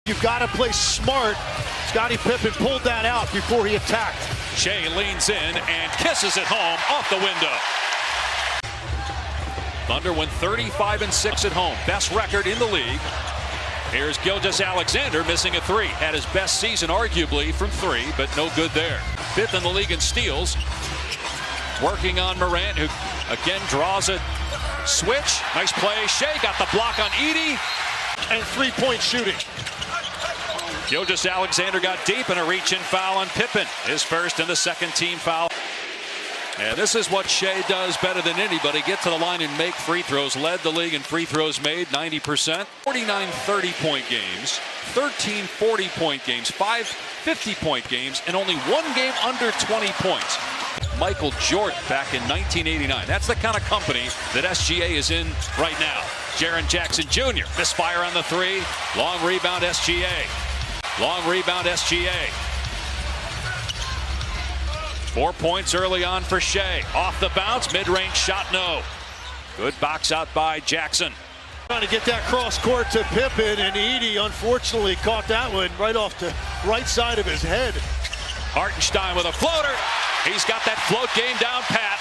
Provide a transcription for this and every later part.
You've got to play smart. Scottie Pippen pulled that out before he attacked. Shai leans in and kisses it home off the window. Thunder went 35-6 at home. Best record in the league. Here's Gilgeous-Alexander missing a three. Had his best season arguably from three, but no good there. Fifth in the league in steals. Working on Morant, who again draws a switch. Nice play. Shai got the block on Edey. And three-point shooting. Gilgeous-Alexander got deep and a reach-in foul on Pippen. His first and the second team foul. And this is what Shai does better than anybody. Get to the line and make free throws. Led the league in free throws made, 90%. 49 30-point games, 13 40-point games, 5 50-point games, and only one game under 20 points. Michael Jordan back in 1989. That's the kind of company that SGA is in right now. Jaren Jackson Jr. misfire on the three. Long rebound SGA. Long rebound SGA. 4 points early on for Shai. Off the bounce, mid-range shot, no. Good box out by Jackson. Trying to get that cross court to Pippen, and Edey unfortunately caught that one right off the right side of his head. Hartenstein with a floater. He's got that float game down pat.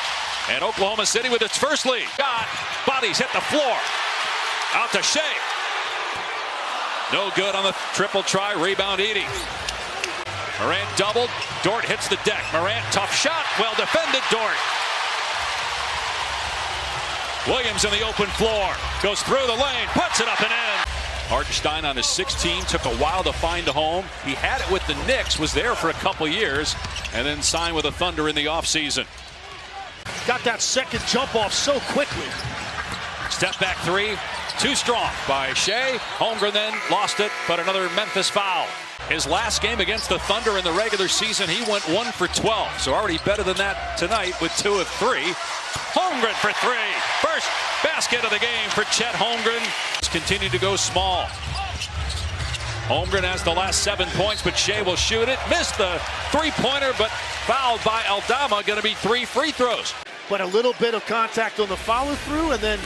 And Oklahoma City with its first lead. Got bodies hit the floor. Out to Shai. No good on the triple try. Rebound Edey. Morant doubled. Dort hits the deck. Morant, tough shot. Well defended, Dort. Williams in the open floor. Goes through the lane. Puts it up and in. Hartenstein on his 16. Took a while to find a home. He had it with the Knicks. Was there for a couple years. And then signed with the Thunder in the offseason. Got that second jump off so quickly. Step back three. Too strong by Shai. Holmgren then lost it, but another Memphis foul. His last game against the Thunder in the regular season, he went 1 for 12. So already better than that tonight with 2 of 3. Holmgren for three. First basket of the game for Chet Holmgren. He's continued to go small. Holmgren has the last 7 points, but Shai will shoot it. Missed the three-pointer, but fouled by Aldama. Going to be 3 free throws. But a little bit of contact on the follow-through, and then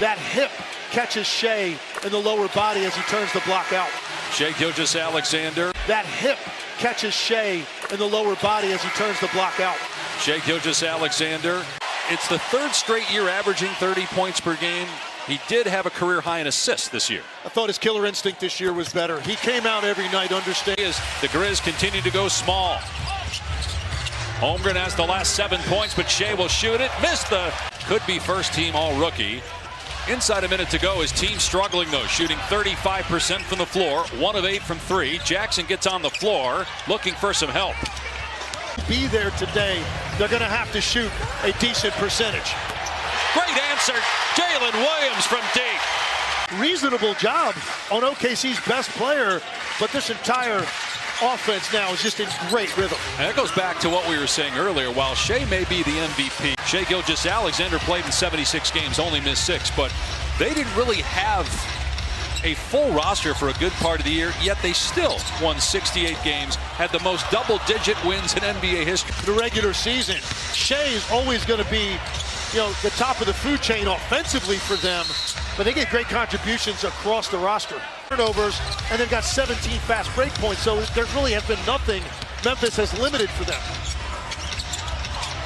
that hip catches Shai in the lower body as he turns the block out. Shai Gilgeous-Alexander. That hip catches Shai in the lower body as he turns the block out. Shai Gilgeous-Alexander. It's the third straight year averaging 30 points per game. He did have a career high in assists this year. I thought his killer instinct this year was better. He came out every night understanding. As the Grizz continue to go small. Holmgren has the last 7 points, but Shai will shoot it. Missed the could be first team all rookie. Inside a minute to go. His team struggling though, shooting 35% from the floor, 1 of 8 from 3. Jackson gets on the floor, looking for some help. Be there today. They're going to have to shoot a decent percentage. Great answer, Jalen Williams from deep. Reasonable job on OKC's best player, but this entire offense now is just in great rhythm. And that goes back to what we were saying earlier. While Shai may be the MVP, Shai Gilgeous-Alexander played in 76 games, only missed 6, but they didn't really have a full roster for a good part of the year, yet they still won 68 games, had the most double-digit wins in NBA history. The regular season, Shai is always going to be, the top of the food chain offensively for them, but they get great contributions across the roster. Turnovers, and they've got 17 fast break points, so there really has been nothing Memphis has limited for them.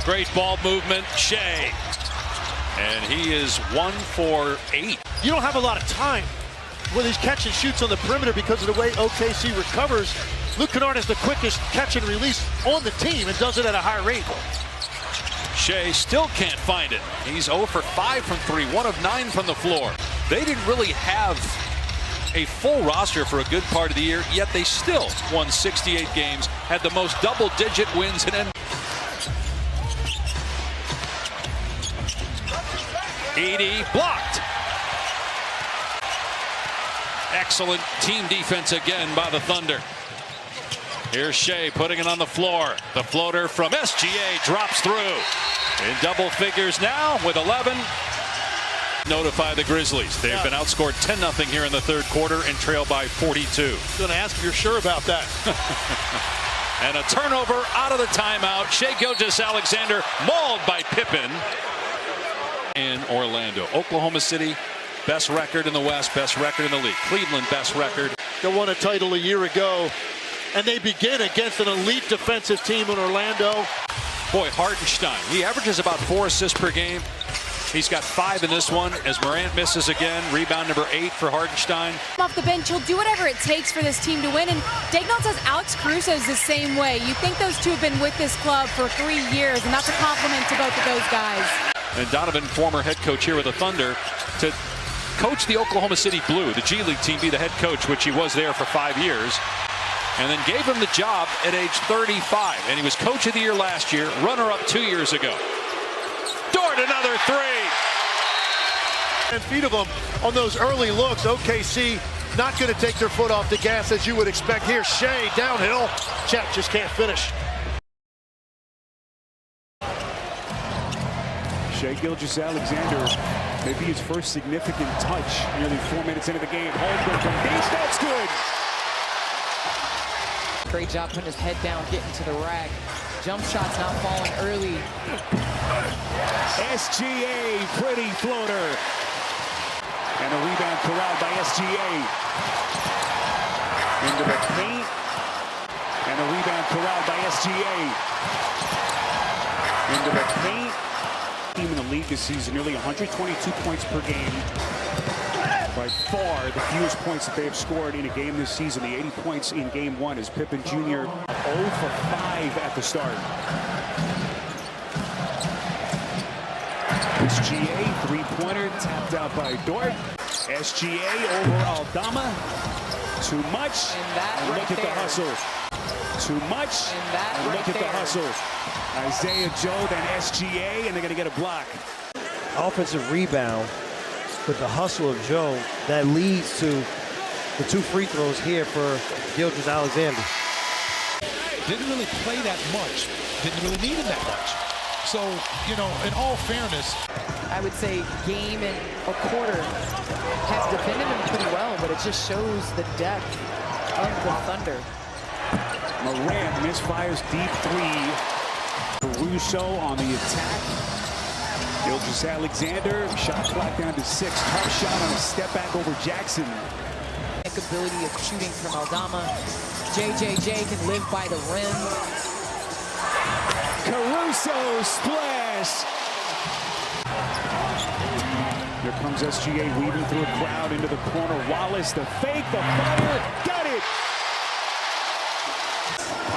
Great ball movement, Shai. And he is 1 for 8. You don't have a lot of time with his catch and shoots on the perimeter because of the way OKC recovers. Luke Kennard has the quickest catch and release on the team and does it at a high rate. Shai still can't find it. He's 0 for 5 from 3, 1 of 9 from the floor. They didn't really have a full roster for a good part of the year, yet they still won 68 games, had the most double-digit wins in NBA. Edey blocked. Excellent team defense again by the Thunder. Here's Shai putting it on the floor. The floater from SGA drops through. In double figures now with 11. Notify the Grizzlies. They've been outscored 10-0 here in the third quarter and trail by 42. Going to ask if you're sure about that. And a turnover out of the timeout. Shai Gilgeous-Alexander mauled by Pippen in Orlando. Oklahoma City best record in the West, best record in the league. Cleveland, best record. They won a title a year ago, and they begin against an elite defensive team in Orlando. Boy, Hartenstein, he averages about 4 assists per game. He's got 5 in this one as Morant misses again. Rebound number 8 for Hartenstein. Off the bench, he'll do whatever it takes for this team to win. And Daigneault says Alex Caruso's the same way. You think those two have been with this club for 3 years, and that's a compliment to both of those guys. And Donovan, former head coach here with the Thunder, to coach the Oklahoma City Blue, the G League team, be the head coach, which he was there for 5 years. And then gave him the job at age 35. And he was coach of the year last year, runner-up 2 years ago. Dort, another 3. And feet of them on those early looks. OKC not going to take their foot off the gas as you would expect here. Shai downhill. Chet just can't finish. Shai Gilgeous-Alexander, maybe his first significant touch nearly 4 minutes into the game. Holmgren from deep, that's good. Great job putting his head down, getting to the rack. Jump shots not falling early. SGA, pretty floater. And a rebound corralled by SGA. Into the paint. And a rebound corralled by SGA. Into the paint. Team in the league this season, nearly 122 points per game. By far the fewest points that they have scored in a game this season. The 80 points in game 1 as Pippen Jr. 0 for 5 at the start. SGA, three-pointer, tapped out by Dort. SGA over Aldama. Too much. And look at the hustle. Too much. And look at the hustle. Isaiah Joe, then SGA, and they're going to get a block. Offensive rebound with the hustle of Joe that leads to the 2 free throws here for Gilgeous-Alexander. Didn't really play that much. Didn't really need him that much. So, you know, in all fairness, I would say game and a quarter has defended him pretty well, but it just shows the depth of the Thunder. Morant misfires deep 3. Caruso on the attack. Gilgeous-Alexander, shot clock down to 6. Tough shot on a step back over Jackson. Ability of shooting from Aldama. JJJ can live by the rim. Caruso splash. Here comes SGA weaving through a crowd into the corner. Wallace, the fake, the fire, got it.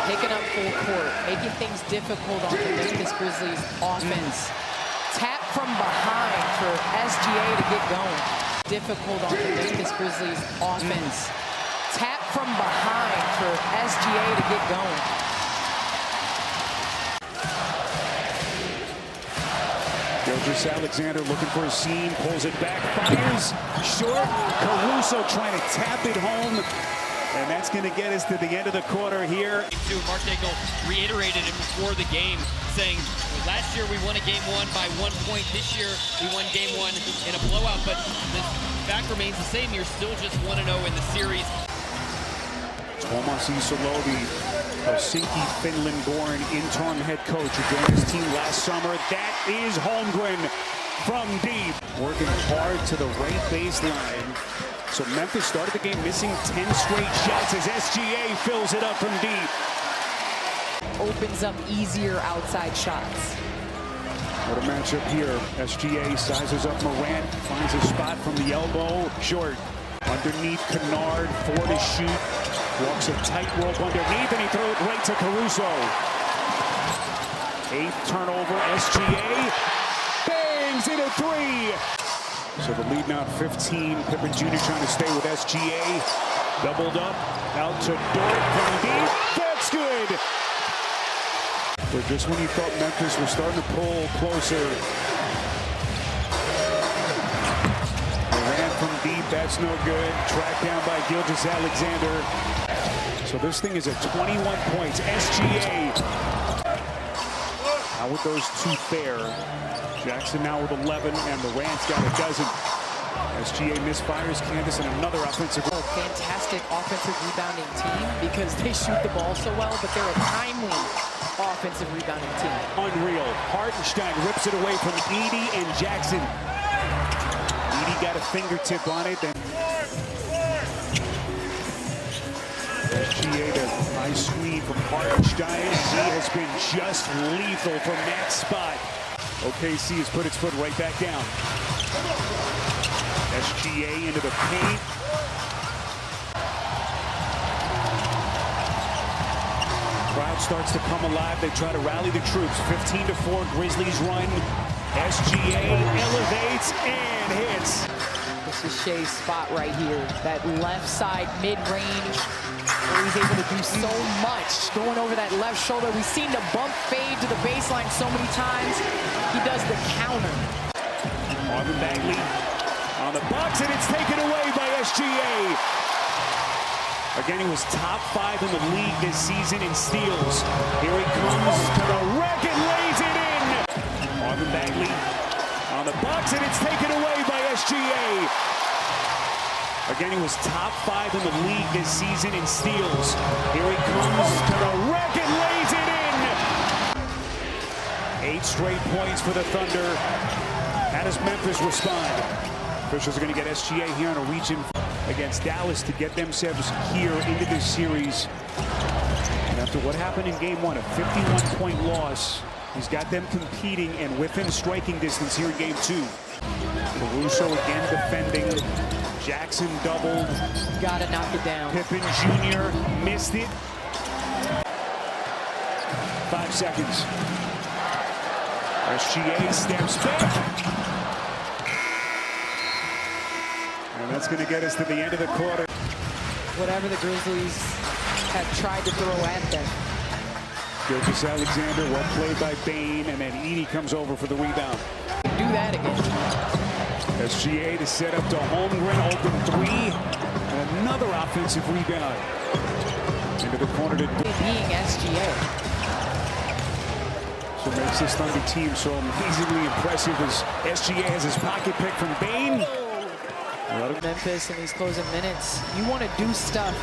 Picking up full court, making things difficult on the Memphis Grizzlies offense. Tap from behind for SGA to get going. Difficult on the Memphis Grizzlies offense. Tap from behind for SGA to get going. Gilgeous-Alexander looking for a seam, pulls it back, fires, short. Caruso trying to tap it home. And that's going to get us to the end of the quarter here. Mark Daigneault reiterated it before the game, saying, last year we won a game 1 by 1 point. This year we won game 1 in a blowout. But the fact remains the same. You're still just 1-0 in the series. Tuomas Isolo, the Helsinki, Finland-born interim head coach who joined his team last summer. That is Holmgren from deep. Working hard to the right baseline. So Memphis started the game missing 10 straight shots as SGA fills it up from deep. Opens up easier outside shots. What a matchup here. SGA sizes up Morant, finds a spot from the elbow, short. Underneath Kennard, 4 to shoot. Walks a tightrope underneath, and he throws it right to Caruso. 8th turnover, SGA bangs in a 3. So the lead now at 15. Pippen Jr. trying to stay with SGA. Doubled up, out to Dort from deep. That's good. But just when you thought Memphis was starting to pull closer, Morant from deep, that's no good. Tracked down by Gilgeous-Alexander. So this thing is at 21 points. SGA. How would those 2 fare? Jackson now with 11, and Morant's got a dozen. SGA misfires Candace and another offensive goal. Fantastic offensive rebounding team because they shoot the ball so well, but they're a timely offensive rebounding team. Unreal. Hartenstein rips it away from Edey and Jackson. Edey SGA got a fingertip on it. Then SGA, the nice screen from Shai. He has been just lethal from that spot. OKC has put its foot right back down. SGA into the paint. Crowd starts to come alive. They try to rally the troops. 15-4 Grizzlies run. SGA elevates and hits. This is Shai's spot right here. That left side mid-range where he's able to do so much. Going over that left shoulder. We've seen the bump fade to the baseline so many times. He does the counter. Marvin Bagley on the box, and it's taken away by SGA. Again, he was top 5 in the league this season in steals. Here he comes to the rack and lays it in. Marvin Bagley on the box, and it's taken away by SGA. Again, he was top 5 in the league this season in steals. Here he comes to the rack and lays it in. 8 straight points for the Thunder. How does Memphis respond? Officials are going to get SGA here on a reach-in against Dallas to get themselves here into this series. And after what happened in Game 1, a 51-point loss, he's got them competing and within striking distance here in Game 2. Caruso again defending. Jackson doubled. Gotta knock it down. Pippen Jr. missed it. 5 seconds. SGA steps back. And that's going to get us to the end of the quarter. Whatever the Grizzlies have tried to throw at them. Gilgeous-Alexander, well played by Bane, and then Edey comes over for the rebound. Do that again. SGA to set up to Holmgren, open 3, and another offensive rebound. Into the corner to being SGA. So makes this Thunder team so amazingly impressive as SGA has his pocket pick from Bane. Memphis in these closing minutes, you want to do stuff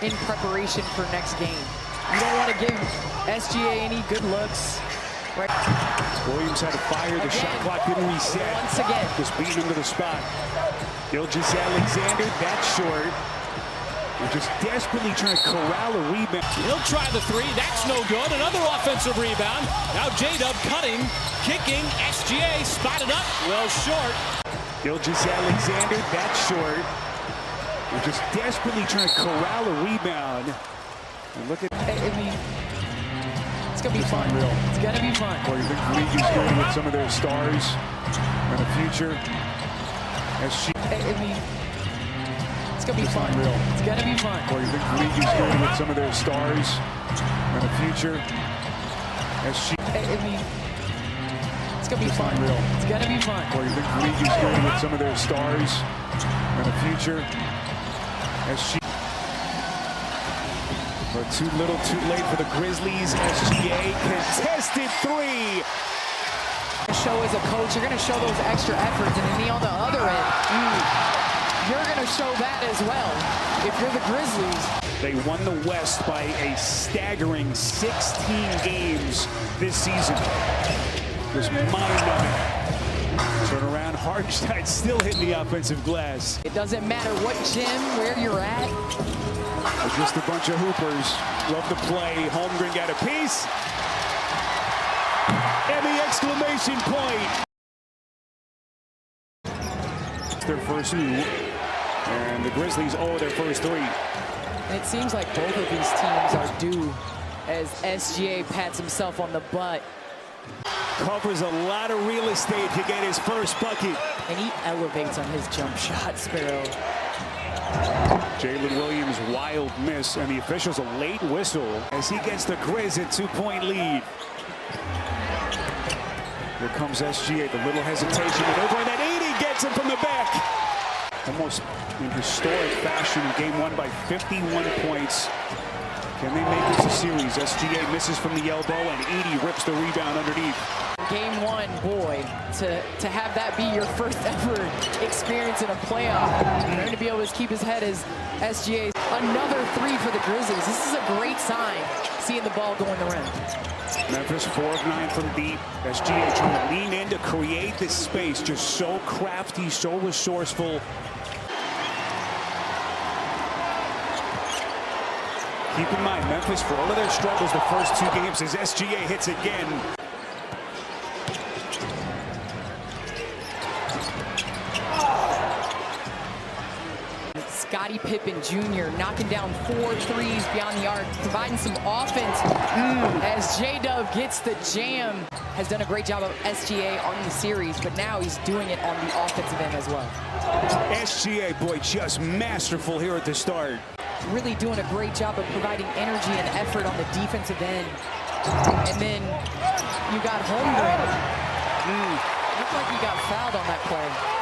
in preparation for next game. You don't want to give SGA any good looks. Right. Williams had to fire. The shot clock didn't reset. Once again. Just beat him to the spot. Gilgeous-Alexander, that's short. We're just desperately trying to corral a rebound. He'll try the 3. That's no good. Another offensive rebound. Now J-Dub cutting, kicking. SGA spotted up. Well short. Gilgeous-Alexander, that's short. We're just desperately trying to corral a rebound. And look at... I mean, it's going to be fun. Unreal. It's going to be fun. Well, you think the league is going with some of their stars in the future? I mean, it's going to be fun. Unreal. It's going to be fun. Well, you think the league is going with some of their stars in the future? I mean, it's going to be fun. Unreal. It's going to be fun. Well, you think the league is going with some of their stars in the future? But too little, too late for the Grizzlies. SGA contested 3. Show as a coach, you're going to show those extra efforts, and then on the other end, you're going to show that as well. If you're the Grizzlies, they won the West by a staggering 16 games this season. It was mind-numbing. Turn around, Hartenstein still hitting the offensive glass. It doesn't matter what gym, where you're at. They're just a bunch of hoopers. Love to play. Holmgren got a piece. And the exclamation point. Their first 2. And the Grizzlies owe their first 3. And it seems like both of these teams are due as SGA pats himself on the butt. Covers a lot of real estate to get his first bucket. And he elevates on his jump shot, Sparrow. Jalen Williams, wild miss, and the officials a late whistle as he gets the Grizz a 2-point lead. Here comes SGA, the little hesitation, and over, and then Edey gets him from the back. Almost in historic fashion in Game 1 by 51 points. Can they make this a series? SGA misses from the elbow, and Edey rips the rebound underneath. Game 1, boy, to have that be your first ever experience in a playoff. You're going to be able to keep his head as SGA. Another 3 for the Grizzlies. This is a great sign, seeing the ball go in the rim. Memphis 4 of 9 from deep. SGA trying to lean in to create this space. Just so crafty, so resourceful. Keep in mind, Memphis, for all of their struggles the first 2 games, as SGA hits again. Scottie Pippen Jr. knocking down 4 threes beyond the arc, providing some offense as J-Dub gets the jam. Has done a great job of SGA on the series, but now he's doing it on the offensive end as well. SGA, boy, just masterful here at the start. Really doing a great job of providing energy and effort on the defensive end. And then you got Holmgren. Looked like he got fouled on that play.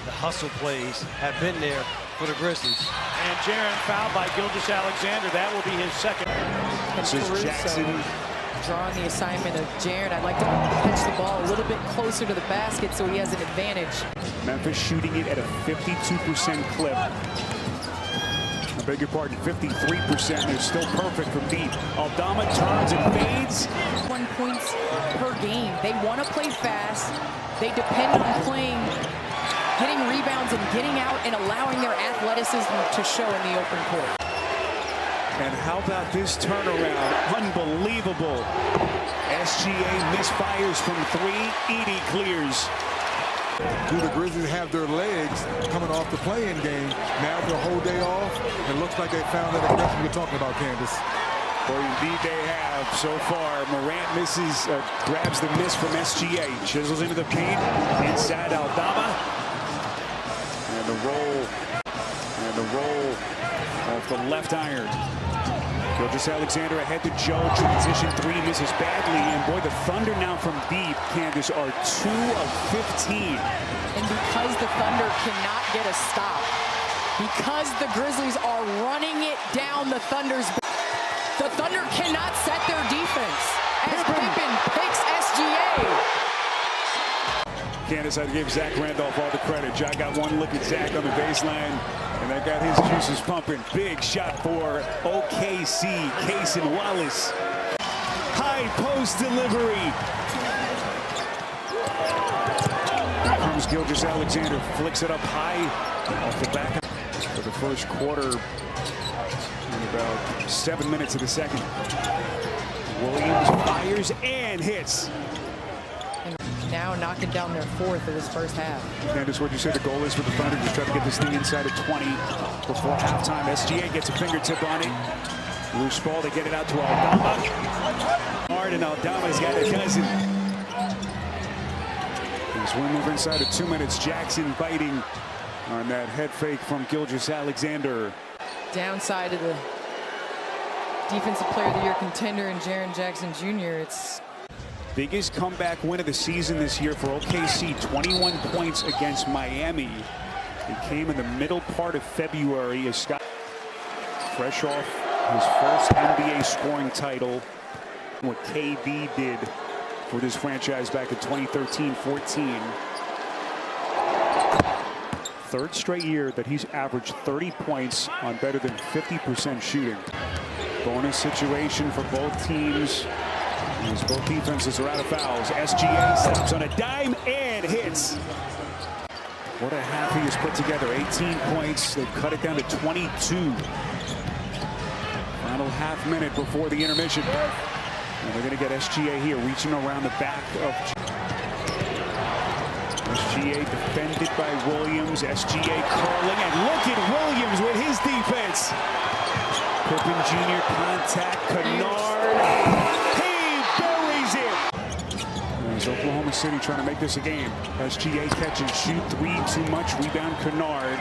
The hustle plays have been there for the Grizzlies. And Jaren fouled by Gilgeous-Alexander. That will be his second. This is Jackson drawing the assignment of Jaren. I'd like to catch the ball a little bit closer to the basket so he has an advantage. Memphis shooting it at a 52% clip. I beg your pardon, 53%. They're still perfect from deep. Aldama turns and fades. 1 points per game. They want to play fast. They depend on playing, getting rebounds and getting out and allowing their athleticism to show in the open court. And how about this turnaround? Unbelievable. SGA misfires from 3. Edey clears. Do the Grizzlies have their legs coming off the play-in game? Now the whole day off. It looks like they found that aggressive you're talking about, Candace. Well, indeed they have so far. Morant misses, grabs the miss from SGA. Chisels into the paint. Inside Aldama. And the roll. And the roll off the left iron. Gilgeous-Alexander ahead to Joe. Transition 3 misses badly. And boy, the Thunder now from deep, Candace, are 2 of 15. And because the Thunder cannot get a stop, because the Grizzlies are running it down the Thunder's, the Thunder cannot set their defense as Pippen picks SGA. Candace, I'd give Zach Randolph all the credit. Jai got one look at Zach on the baseline, and that got his juices pumping. Big shot for OKC. Cason Wallace. High post delivery. Here comes Gilgeous-Alexander. Flicks it up high off the back for the first quarter. In about 7 minutes of the second. Williams fires and hits. Now knocking down their 4th of this first half. Candace, what you say the goal is for the Thunder? Just try to get this thing inside of 20 before halftime. SGA gets a fingertip on it. Loose ball, they get it out to Aldama. Hard, and Aldama's got a dozen. As we move inside of 2 minutes, Jackson biting on that head fake from Gilgeous-Alexander. Downside of the Defensive Player of the Year contender and Jaren Jackson Jr. It's biggest comeback win of the season this year for OKC, 21 points against Miami. It came in the middle part of February as Scott, fresh off his first NBA scoring title, what KD did for this franchise back in 2013-14. Third straight year that he's averaged 30 points on better than 50% shooting. Bonus situation for both teams. As both defenses are out of fouls. SGA stops on a dime and hits. What a half he has put together. 18 points. They've cut it down to 22. Final half minute before the intermission. And they're going to get SGA here reaching around the back of SGA, defended by Williams. SGA curling, and look at Williams with his defense. Pippen Jr. contact. Kennard. Oklahoma City trying to make this a game. SGA catch and shoot 3 too much. Rebound Kennard.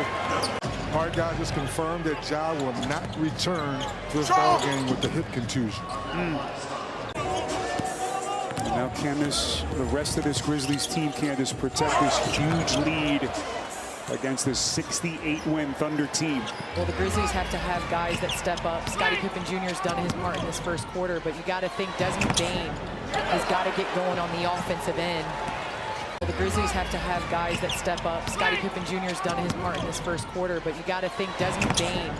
Our guy just confirmed that Jai will not return to this ball game with the hip contusion. And now can the rest of this Grizzlies team, Candace, protect this huge lead against this 68-win Thunder team? Well, the Grizzlies have to have guys that step up. Scottie Pippen Jr. has done his part in this first quarter, but you got to think Desmond Bane has got to get going on the offensive end. Well, the Grizzlies have to have guys that step up. Scottie Pippen Jr. has done his part in this first quarter, but you got to think Desmond Bane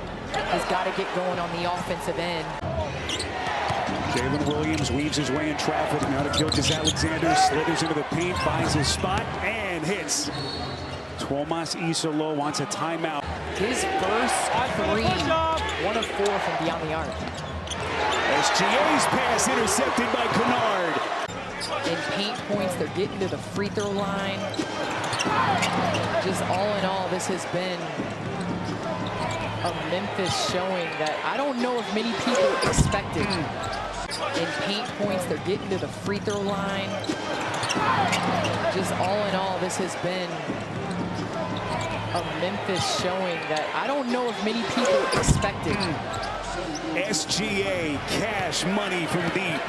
has got to get going on the offensive end. Jalen Williams weaves his way in traffic. Now to Gilgeous-Alexander, slithers into the paint, finds his spot, and hits. Tomas Isolo wants a timeout. His first three, 1 of 4 from beyond the arc. SGA's pass intercepted by Kennard. In paint points, they're getting to the free throw line. Just all in all, this has been a Memphis showing that I don't know if many people expected. In paint points, they're getting to the free throw line. Just all in all, this has been a Memphis showing that I don't know if many people expected. SGA, cash money from deep.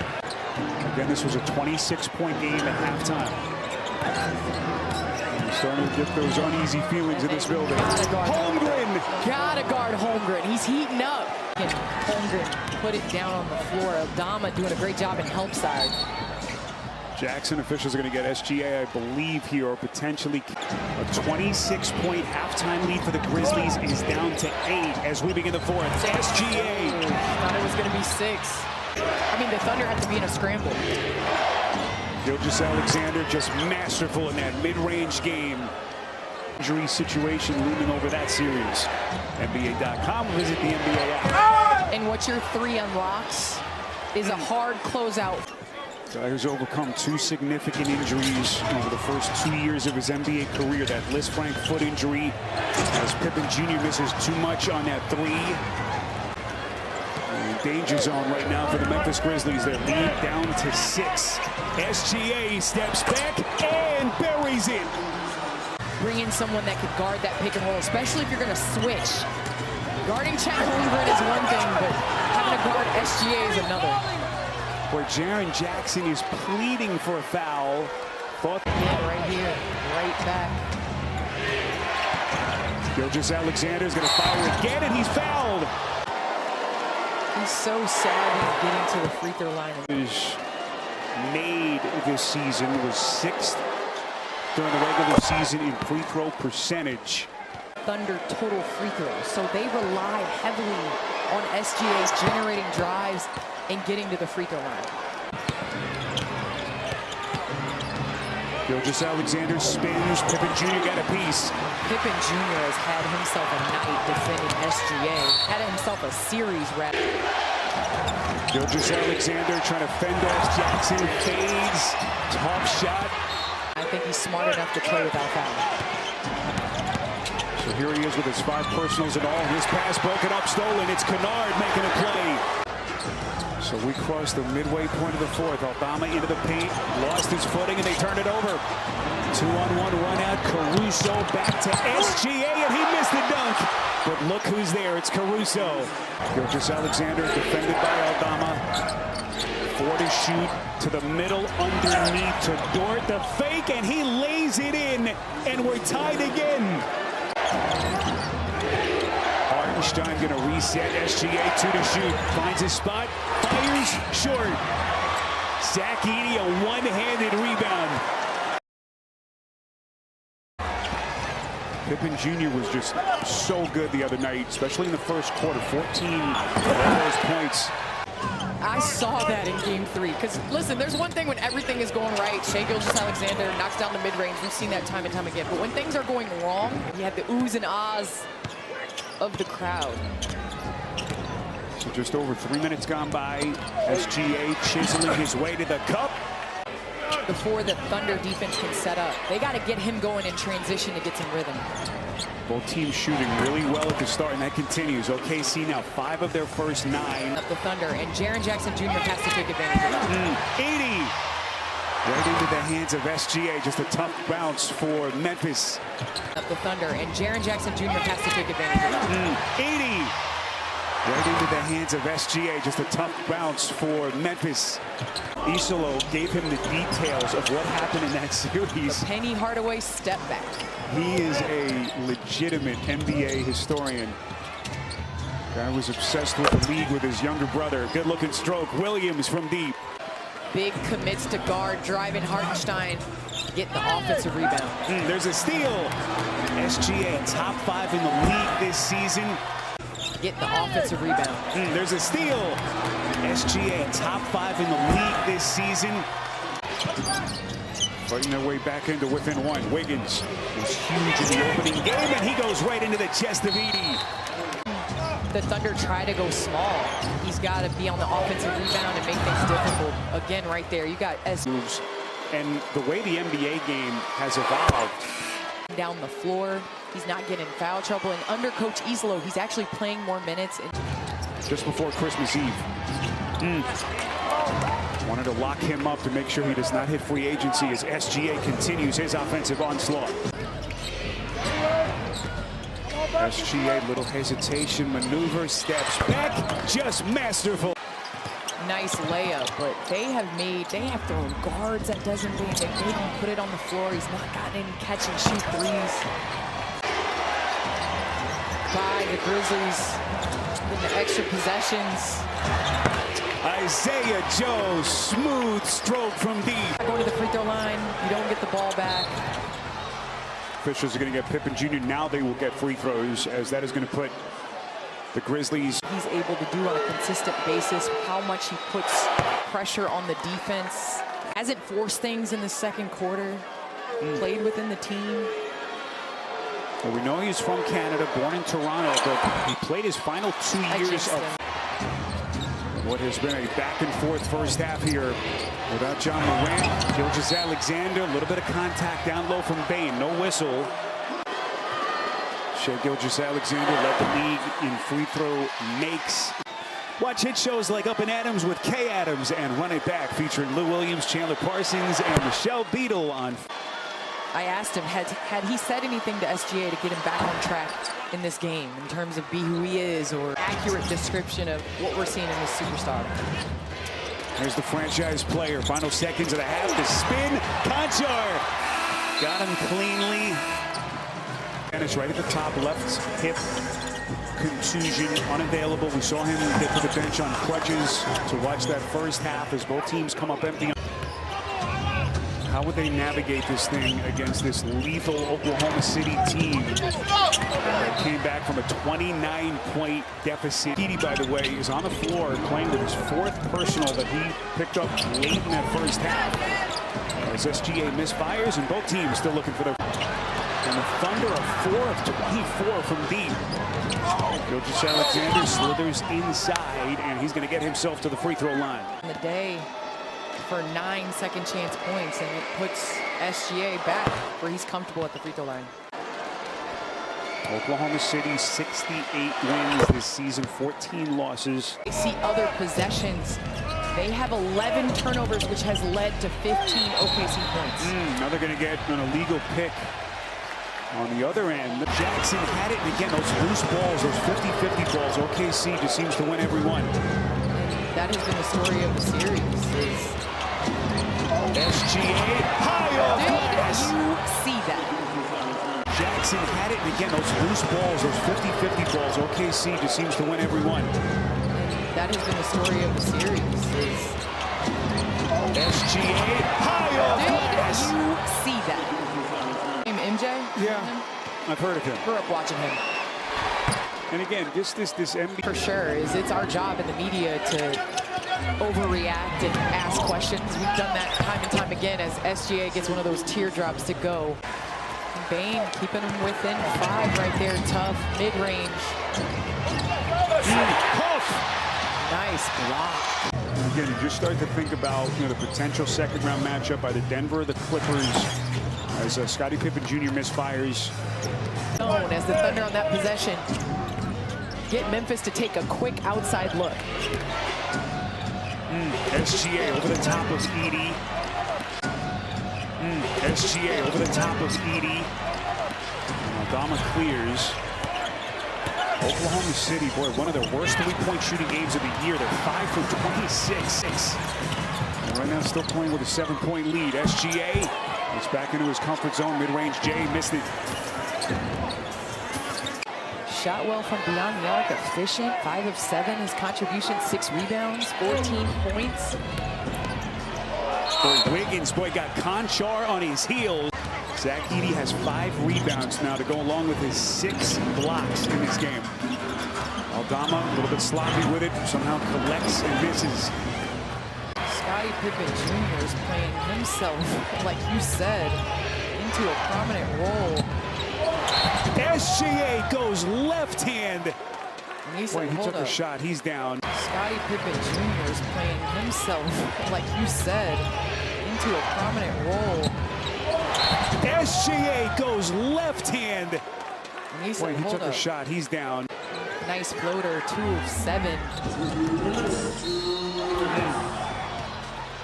Again, this was a 26-point game at halftime. We're starting to get those uneasy feelings in this building. Holmgren! Gotta guard Holmgren. He's heating up. And Holmgren put it down on the floor. Aldama doing a great job in help side. Jackson officials are going to get SGA, I believe, here, or potentially a 26-point halftime lead for the Grizzlies is down to 8 as we begin the fourth. SGA. Thought it was going to be 6. I mean, the Thunder had to be in a scramble. Gilgeous-Alexander just masterful in that mid-range game. Injury situation looming over that series. NBA.com, visit the NBA app. And what your 3 unlocks is a hard closeout. Guy who's overcome 2 significant injuries over the first 2 years of his NBA career. That Lisfranc foot injury as Pippen Jr. misses too much on that 3. Danger zone right now for the Memphis Grizzlies. Their lead down to 6. SGA steps back and buries it. Bring in someone that could guard that pick and roll, especially if you're going to switch. Guarding Chet Holmgren is one thing, but having to guard SGA is another. Where Jaren Jackson is pleading for a foul. Yeah, right here, right back. Gilgeous-Alexander is going to foul again, and he's fouled. He's so sad he's getting to the free throw line. His made this season was 6th during the regular season in free throw percentage. Thunder total free throws, so they rely heavily on SGA generating drives and getting to the free throw line. Gilgeous-Alexander spins. Pippen Jr. got a piece. Pippen Jr. has had himself a night defending SGA. Had himself a series wrap. Gilgeous-Alexander trying to fend off Jackson. Fades. Top shot. I think he's smart enough to play without foul. So here he is with his 5 personals and all. His pass broken up, stolen. It's Kennard making a play. So we cross the midway point of the fourth. Aldama into the paint, lost his footing, and they turn it over. 2-on-1 run out. Caruso back to SGA, and he missed the dunk. But look who's there. It's Caruso. Gilgeous-Alexander defended by Aldama. 4 to shoot to the middle underneath to Dort. The fake, and he lays it in, and we're tied again. Hartenstein going to reset. SGA 2 to shoot. Finds his spot. Fires short. Zach Edey, a one-handed rebound. Pippen Jr. was just so good the other night, especially in the first quarter. 14 of those points. I saw that in game 3. Because, listen, there's one thing when everything is going right. Shai Gilgeous-Alexander knocks down the mid-range. We've seen that time and time again. But when things are going wrong, you have the oohs and ahs of the crowd. So just over 3 minutes gone by. SGA chiseling his way to the cup. Before the Thunder defense can set up, they got to get him going in transition to get some rhythm. Both teams shooting really well at the start, and that continues. OKC now 5 of their first 9. Up the Thunder, and Jaren Jackson Jr. has to take advantage of that. 80. Right into the hands of SGA. Just a tough bounce for Memphis. Up the Thunder, and Jaren Jackson Jr. has to take advantage of that. 80. Right into the hands of SGA. Just a tough bounce for Memphis. Isolo gave him the details of what happened in that series. The Penny Hardaway step back. He is a legitimate NBA historian. Guy was obsessed with the league with his younger brother. Good-looking stroke. Williams from deep. Big commits to guard, driving Hartenstein, getting the offensive rebound. There's a steal. SGA top 5 in the league this season. get the offensive rebound. There's a steal. SGA top 5 in the league this season. Fighting their way back into within one. Wiggins was huge in the opening game, and he goes right into the chest of Edey. The Thunder try to go small. He's got to be on the offensive rebound and make things difficult. Again, right there, you got moves. And the way the NBA game has evolved. Down the floor, he's not getting in foul trouble. And under Coach Islo, he's actually playing more minutes. Just before Christmas Eve. Wanted to lock him up to make sure he does not hit free agency as SGA continues his offensive onslaught. SGA, little hesitation, maneuver, steps back, just masterful. Nice layup, but they have thrown guards that doesn't leave. They made him put it on the floor. He's not gotten any catch and shoot threes. By the Grizzlies in the extra possessions. Isaiah Joe, smooth stroke from deep. Going to the free throw line, you don't get the ball back. Officials are going to get Pippen Jr. Now they will get free throws, as that is going to put the Grizzlies. He's able to do on a consistent basis, how much he puts pressure on the defense. Hasn't forced things in the second quarter. Played within the team. Well, we know he's from Canada, born in Toronto, but he played his final 2 years of what has been a back and forth first half here without John Morant. Gilgeous-Alexander, a little bit of contact down low from Bane, no whistle. Shai Gilgeous-Alexander led the league in free throw makes. Watch hit shows like Up and Adams with Kay Adams and Run It Back, featuring Lou Williams, Chandler Parsons, and Michelle Beadle on. I asked him, had he said anything to SGA to get him back on track in this game in terms of be who he is, or accurate description of what we're seeing in this superstar. Here's the franchise player. Final seconds of the half. The spin. Conchar got him cleanly. And it's right at the top. Left hip contusion, unavailable. We saw him get to the bench on crutches to watch that first half as both teams come up empty. How would they navigate this thing against this lethal Oklahoma City team that came back from a 29-point deficit? Edey, by the way, is on the floor playing with his 4th personal that he picked up late in that first half. As SGA misfires, and both teams still looking for their... And the Thunder are 4 of 24 from deep. Gilgeous-Alexander slithers inside, and he's going to get himself to the free throw line. In the day for 9 second chance points, and it puts SGA back where he's comfortable at the free throw line. Oklahoma City 68 wins this season, 14 losses. They see other possessions. They have 11 turnovers, which has led to 15 OKC points. Now they're going to get an illegal pick on the other end. Jackson had it, and again, those loose balls, those 50-50 balls, OKC just seems to win every one. That has been the story of the series. SGA high off glass. Did you see that? Jackson had it, and again, those loose balls, those 50-50 balls, OKC just seems to win every one. That has been the story of the series. SGA high off glass. Did you see that? MJ? Yeah, I've heard of him. Grew up watching him. And again, just this NBA. For sure, it's our job in the media to overreact and ask questions. We've done that time and time again as SGA gets one of those teardrops to go. Bane keeping him within 5 right there, tough, mid-range. Nice block. Again, you just start to think about the potential second-round matchup by the Denver or the Clippers as Scottie Pippen Jr. misfires. Known as the Thunder on that possession. Get Memphis to take a quick outside look. SGA over the top of Edey. SGA over the top of Edey. Aldama clears. Oklahoma City, boy, one of their worst 3-point shooting games of the year. They're 5 for 26. And right now still playing with a 7-point lead. SGA is back into his comfort zone. Mid-range Jay missed it. Shot well from beyond the arc, efficient, 5 of 7. His contribution, 6 rebounds, 14 points. Boy, Wiggins, got Conchar on his heels. Zach Edey has 5 rebounds now to go along with his 6 blocks in this game. Aldama a little bit sloppy with it, somehow collects and misses. Scottie Pippen Jr. is playing himself, like you said, into a prominent role. SGA goes left hand. And he said, he hold took up. a shot. He's down. Scottie Pippen Jr. is playing himself, like you said, into a prominent role. SGA goes left hand. And he said, he hold took a up. shot. He's down. Nice floater, 2 of 7.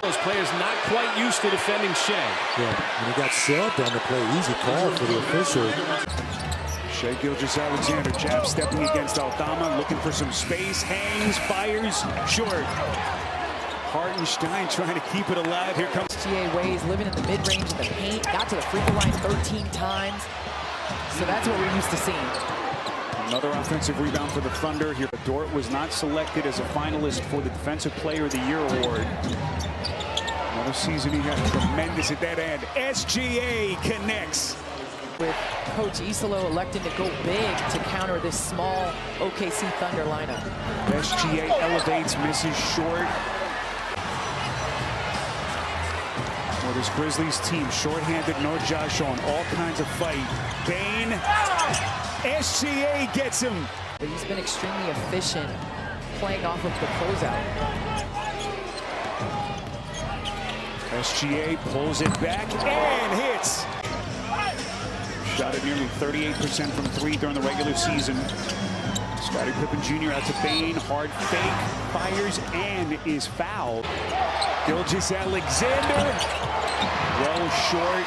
Those players not quite used to defending Shai. Yeah, and he got subbed on the play. Easy call for the official. Shai Gilgeous-Alexander jab stepping against Aldama, looking for some space, hangs, fires, short. Hartenstein trying to keep it alive. Here comes SGA Ways living in the mid-range of the paint, got to the free throw line 13 times. So that's what we're used to seeing. another offensive rebound for the Thunder here. Dort was not selected as a finalist for the Defensive Player of the Year award. Another season he got tremendous at that end. SGA connects. With Coach Isolo electing to go big to counter this small OKC Thunder lineup. SGA elevates, misses short. Well, this Grizzlies team, shorthanded, no Josh on all kinds of fight. Bane, SGA gets him. But he's been extremely efficient playing off of the closeout. SGA pulls it back and hits. Shot at nearly 38% from three during the regular season. Scottie Pippen Jr. out to Bane, hard fake, fires and is fouled. Gilgeous-Alexander, well short.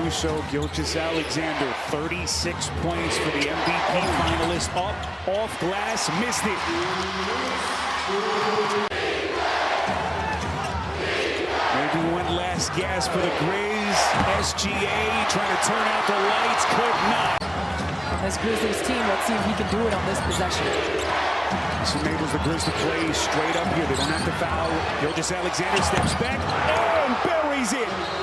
Russo, Gilgeous-Alexander, 36 points for the MVP finalist. Up, off glass, missed it. Maybe one last gasp for the Grizz. SGA trying to turn out the lights, could not. On this Grizzlies team, let's see if he can do it on this possession. This enables the Grizz to play straight up here. They don't have to foul. Gilgeous-Alexander steps back and buries it.